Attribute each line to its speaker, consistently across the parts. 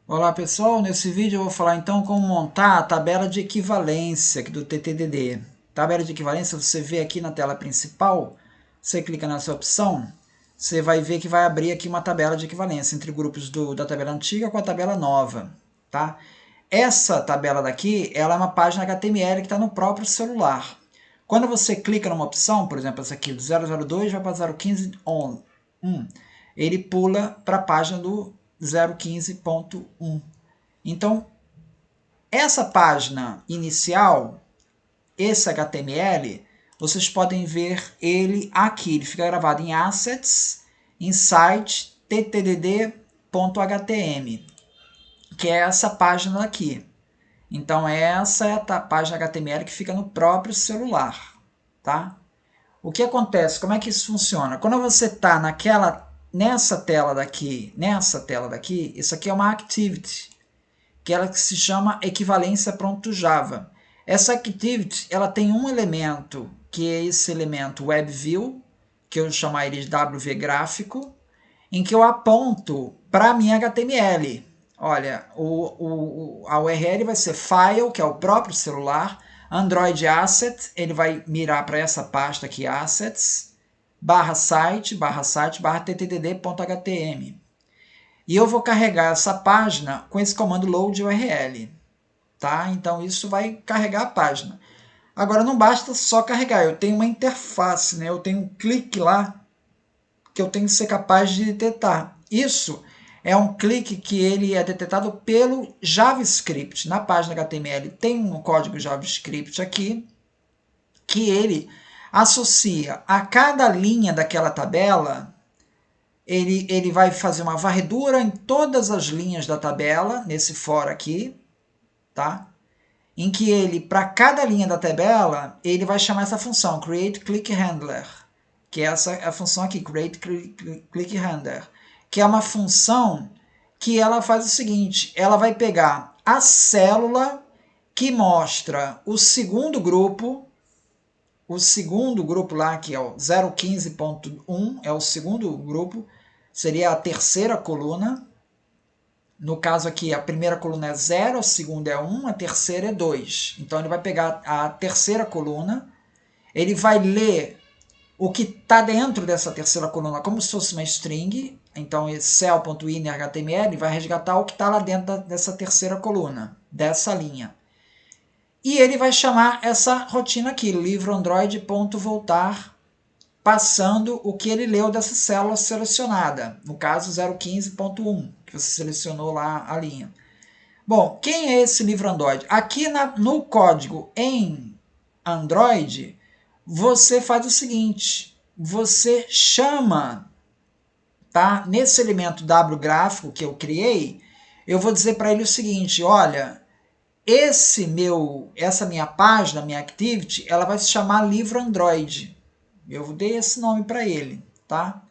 Speaker 1: Olá pessoal, nesse vídeo eu vou falar então como montar a tabela de equivalência aqui do TTDD. Tabela de equivalência você vê aqui na tela principal, você clica nessa opção, você vai ver que vai abrir aqui uma tabela de equivalência entre grupos da tabela antiga com a tabela nova. Tá? Essa tabela daqui ela é uma página HTML que está no próprio celular. Quando você clica numa opção, por exemplo, essa aqui do 002 vai para 015 on, ele pula para a página do 015.1. Então, essa página inicial, esse HTML, vocês podem ver ele aqui. Ele fica gravado em Assets, Insight, ttdd.htm, que é essa página aqui. Então, essa é a página HTML que fica no próprio celular. Tá? O que acontece? Como é que isso funciona? Quando você está nessa tela daqui, isso aqui é uma activity, que ela se chama equivalência.java. Essa activity ela tem um elemento, que é esse elemento WebView, que eu chamar ele de WV gráfico, em que eu aponto para a minha HTML. Olha, a URL vai ser file, que é o próprio celular, Android Asset, ele vai mirar para essa pasta aqui, assets, /site, ttdd.htm. E eu vou carregar essa página com esse comando load URL. Tá? Então isso vai carregar a página. Agora não basta só carregar, eu tenho uma interface, né? Eu tenho um clique lá que eu tenho que ser capaz de detectar. Isso é um clique que ele é detectado pelo JavaScript. Na página HTML tem um código JavaScript aqui que ele associa a cada linha daquela tabela, ele vai fazer uma varredura em todas as linhas da tabela, nesse for aqui, tá? Em que ele, para cada linha da tabela, ele vai chamar essa função, createClickHandler, que é essa a função aqui, createClickHandler, que é uma função que ela faz o seguinte, ela vai pegar a célula que mostra o segundo grupo lá, que é o 015.1, é o segundo grupo, seria a terceira coluna. No caso aqui, a primeira coluna é 0, a segunda é 1, a terceira é 2. Então ele vai pegar a terceira coluna, ele vai ler o que está dentro dessa terceira coluna como se fosse uma string. Então esse cell.inner.html vai resgatar o que está lá dentro dessa terceira coluna, dessa linha. E ele vai chamar essa rotina aqui, livroandroid.voltar, passando o que ele leu dessa célula selecionada, no caso 015.1, que você selecionou lá a linha. Bom, quem é esse livro Android? Aqui no código em Android, você faz o seguinte, você chama, tá? Nesse elemento W gráfico que eu criei, eu vou dizer para ele o seguinte, olha, essa minha página, minha activity, ela vai se chamar livro Android. Eu dei esse nome para ele, tá?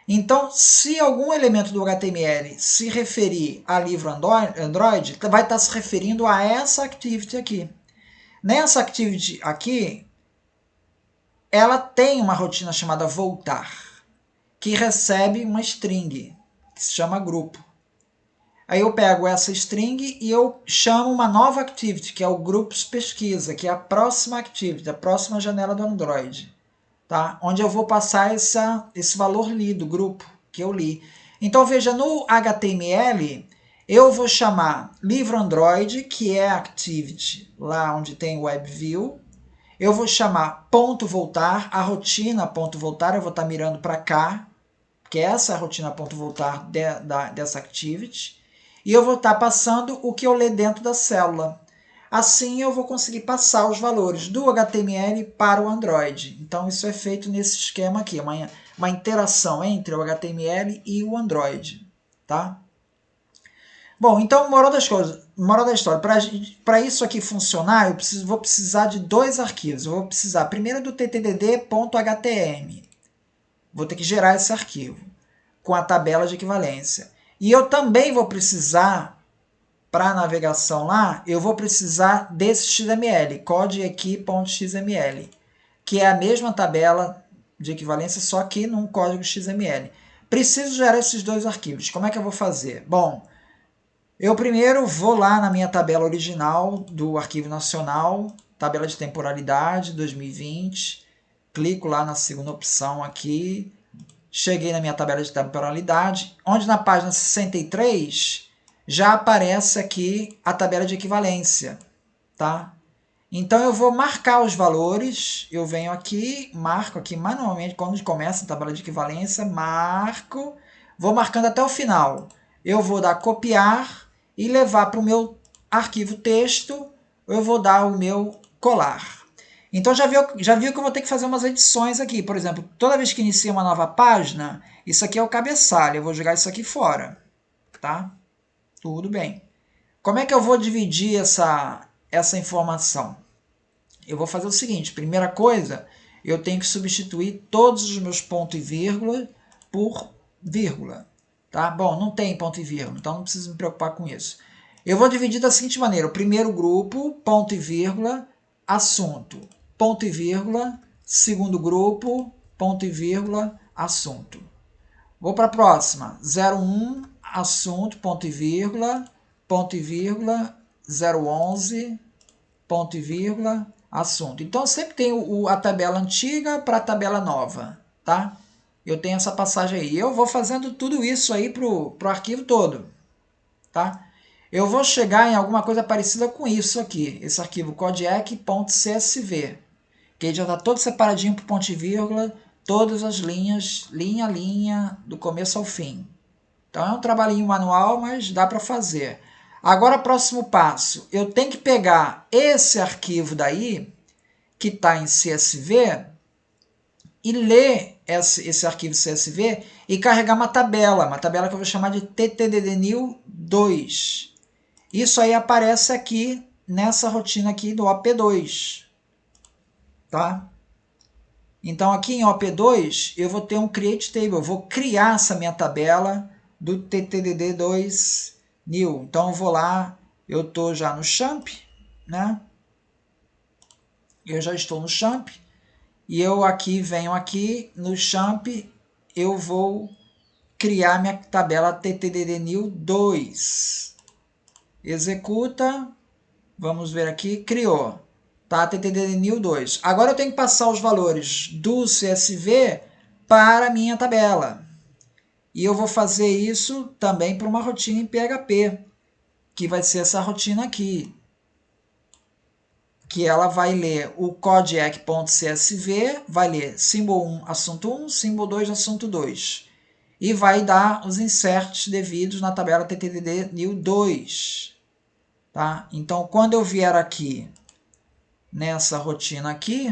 Speaker 1: Então, se algum elemento do HTML se referir a livro Android, vai estar se referindo a essa activity aqui. Nessa activity aqui, ela tem uma rotina chamada voltar, que recebe uma string, que se chama grupo. Aí eu pego essa string e eu chamo uma nova activity, que é o groups pesquisa, que é a próxima activity, a próxima janela do Android. Tá? Onde eu vou passar esse valor lido, grupo, que eu li. Então, veja, no HTML, eu vou chamar livro Android, que é a activity, lá onde tem o WebView. Eu vou chamar ponto voltar, a rotina ponto voltar, eu vou estar mirando para cá, porque essa é a rotina ponto voltar dessa activity. E eu vou estar passando o que eu ler dentro da célula. Assim eu vou conseguir passar os valores do HTML para o Android. Então isso é feito nesse esquema aqui, uma interação entre o HTML e o Android. Tá? Bom, então, moral da história, para isso aqui funcionar, vou precisar de dois arquivos. Eu vou precisar primeiro do ttdd.htm. Vou ter que gerar esse arquivo com a tabela de equivalência. E eu também vou precisar, para a navegação lá, eu vou precisar desse XML, codeaqui.xml, que é a mesma tabela de equivalência, só que num código XML. Preciso gerar esses dois arquivos. Como é que eu vou fazer? Bom, Eu primeiro vou lá na minha tabela original do Arquivo Nacional, tabela de temporalidade 2020, clico lá na segunda opção aqui, cheguei na minha tabela de temporalidade, onde na página 63 já aparece aqui a tabela de equivalência, tá? Então eu vou marcar os valores, eu venho aqui, marco aqui manualmente, quando começa a tabela de equivalência, marco, vou marcando até o final. Eu vou dar copiar e levar para o meu arquivo texto, eu vou dar o meu colar. Então já viu que eu vou ter que fazer umas edições aqui. Por exemplo, toda vez que inicia uma nova página, isso aqui é o cabeçalho, eu vou jogar isso aqui fora, tá? Tudo bem. Como é que eu vou dividir essa informação? Eu vou fazer o seguinte, primeira coisa, eu tenho que substituir todos os meus pontos e vírgula por vírgula. Tá? Bom, não tem ponto e vírgula, então não preciso me preocupar com isso. Eu vou dividir da seguinte maneira, o primeiro grupo, ponto e vírgula, assunto, ponto e vírgula, segundo grupo, ponto e vírgula, assunto. Vou para a próxima, 01, assunto, ponto e vírgula, 011, ponto e vírgula, assunto. Então, sempre tem a tabela antiga para a tabela nova, tá? Eu tenho essa passagem aí. Eu vou fazendo tudo isso aí pro arquivo todo, tá? Eu vou chegar em alguma coisa parecida com isso aqui, esse arquivo codec.csv, que ele já está todo separadinho por ponto e vírgula, todas as linhas, linha a linha, do começo ao fim. Então é um trabalhinho manual, mas dá para fazer. Agora, próximo passo, eu tenho que pegar esse arquivo daí, que está em CSV, e ler esse arquivo CSV e carregar uma tabela que eu vou chamar de ttddnew2. Isso aí aparece aqui nessa rotina aqui do OP2. Tá? Então aqui em OP2 eu vou ter um create table, eu vou criar essa minha tabela do ttdd2 new. Então eu vou lá, eu estou já no champ, né? Eu já estou no champ e eu aqui venho aqui no champ, eu vou criar minha tabela ttdd new 2. Executa, vamos ver aqui, criou. Tá, ttdd new 2. Agora eu tenho que passar os valores do CSV para a minha tabela. E eu vou fazer isso também para uma rotina em PHP, que vai ser essa rotina aqui, que ela vai ler o codec.csv, vai ler símbolo 1, assunto 1, símbolo 2, assunto 2. E vai dar os inserts devidos na tabela ttdd new 2. Tá? Então, quando eu vier aqui nessa rotina aqui,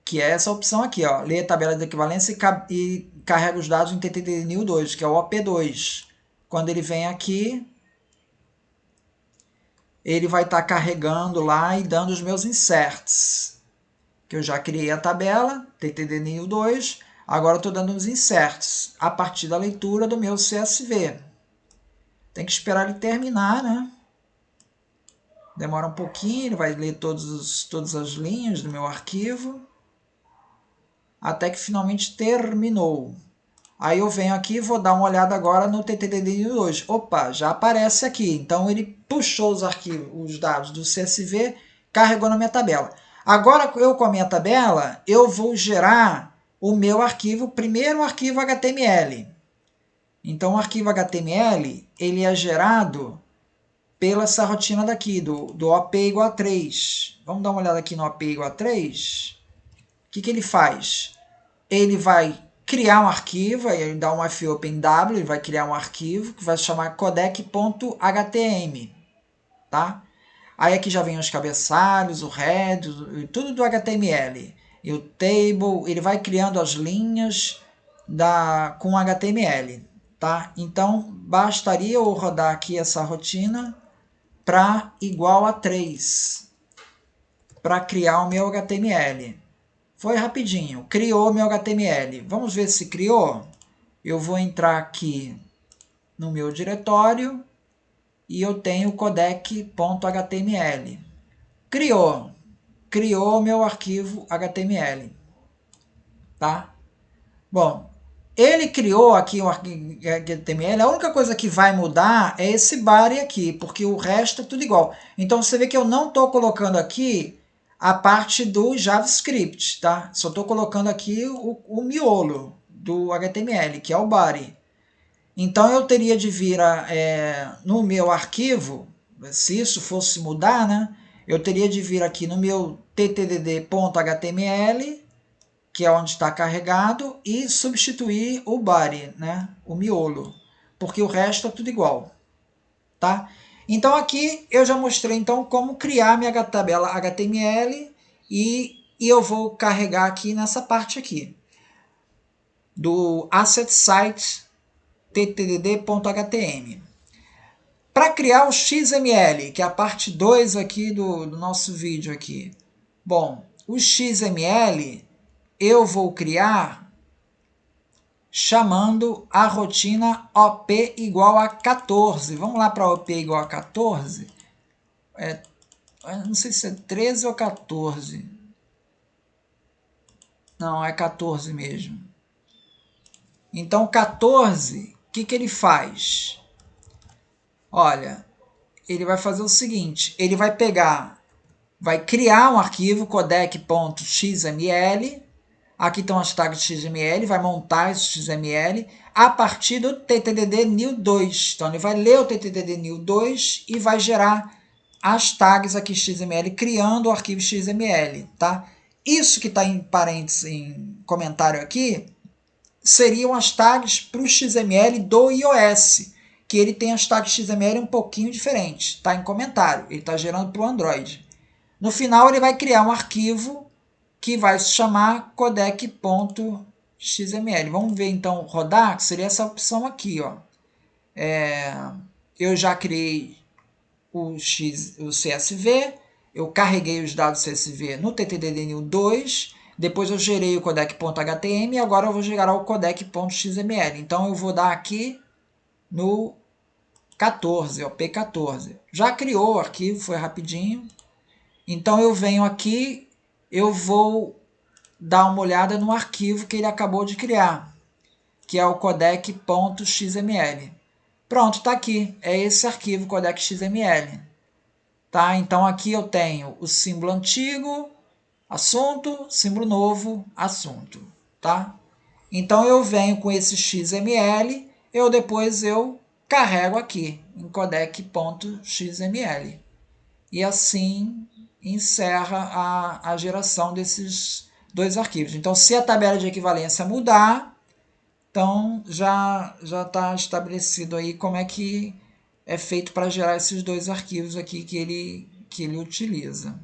Speaker 1: que é essa opção aqui, ó, ler a tabela de equivalência e carrega os dados em ttdd new 2, que é o OP2. Quando ele vem aqui, ele vai estar carregando lá e dando os meus inserts. Que eu já criei a tabela, ttdd new 2, agora estou dando os inserts a partir da leitura do meu CSV. Tem que esperar ele terminar, né? Demora um pouquinho, ele vai ler todas as linhas do meu arquivo, até que finalmente terminou. Aí eu venho aqui e vou dar uma olhada agora no ttdd2. Opa, já aparece aqui. Então ele puxou os arquivos, os dados do CSV, carregou na minha tabela. Agora eu com a minha tabela, eu vou gerar o meu arquivo, primeiro arquivo HTML. Então o arquivo HTML, ele é gerado pela essa rotina daqui, do OP igual a 3. Vamos dar uma olhada aqui no OP igual a 3. O que ele faz? Ele vai criar um arquivo, aí ele dá um fopen-w, ele vai criar um arquivo que vai se chamar codec.htm, tá? Aí aqui já vem os cabeçalhos, o head, tudo do HTML. E o table, ele vai criando as linhas com HTML, tá? Então, bastaria eu rodar aqui essa rotina para igual a 3, para criar o meu HTML. Foi rapidinho, criou meu HTML. Vamos ver se criou? Eu vou entrar aqui no meu diretório e eu tenho codec.html. Criou meu arquivo HTML. Tá? Bom, Ele criou aqui o arquivo HTML, a única coisa que vai mudar é esse body aqui, porque o resto é tudo igual. Então você vê que eu não estou colocando aqui a parte do JavaScript, tá? Só estou colocando aqui o miolo do HTML, que é o body. Então eu teria de vir no meu arquivo, se isso fosse mudar, né? Eu teria de vir aqui no meu ttdd.html, que é onde está carregado, e substituir o body, né? O miolo, porque o resto é tudo igual, tá? Então aqui eu já mostrei então como criar minha tabela HTML e eu vou carregar aqui nessa parte aqui do asset site ttdd.htm. Para criar o XML, que é a parte 2 aqui do nosso vídeo aqui. Bom, o XML eu vou criar chamando a rotina OP igual a 14. Vamos lá para OP igual a 14. Não sei se é 13 ou 14. Não, é 14 mesmo. Então, 14, o que ele faz? Olha, ele vai fazer o seguinte, ele vai criar um arquivo codec.xml, aqui estão as tags XML, vai montar esse XML a partir do ttdd new2. Então ele vai ler o ttdd new2 e vai gerar as tags aqui XML, criando o arquivo XML, tá? Isso que está em parênteses, em comentário aqui, seriam as tags para o XML do iOS, que ele tem as tags XML um pouquinho diferentes. Está em comentário, ele está gerando para o Android. No final ele vai criar um arquivo que vai se chamar codec.xml. Vamos ver então rodar, que seria essa opção aqui. Ó. Eu já criei o CSV, eu carreguei os dados CSV no ttdd-new2, depois eu gerei o codec.htm e agora eu vou gerar o codec.xml. Então eu vou dar aqui no 14, ó, P14. Já criou o arquivo, foi rapidinho. Então eu venho aqui, eu vou dar uma olhada no arquivo que ele acabou de criar, que é o codec.xml. Pronto, está aqui. É esse arquivo codec.xml. Tá? Então aqui eu tenho o símbolo antigo, assunto, símbolo novo, assunto. Tá? Então eu venho com esse XML, depois eu carrego aqui em codec.xml. E assim encerra a geração desses dois arquivos. Então, se a tabela de equivalência mudar, então já está estabelecido aí como é que é feito para gerar esses dois arquivos aqui que ele utiliza.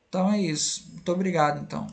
Speaker 1: Então é isso. Muito obrigado, então.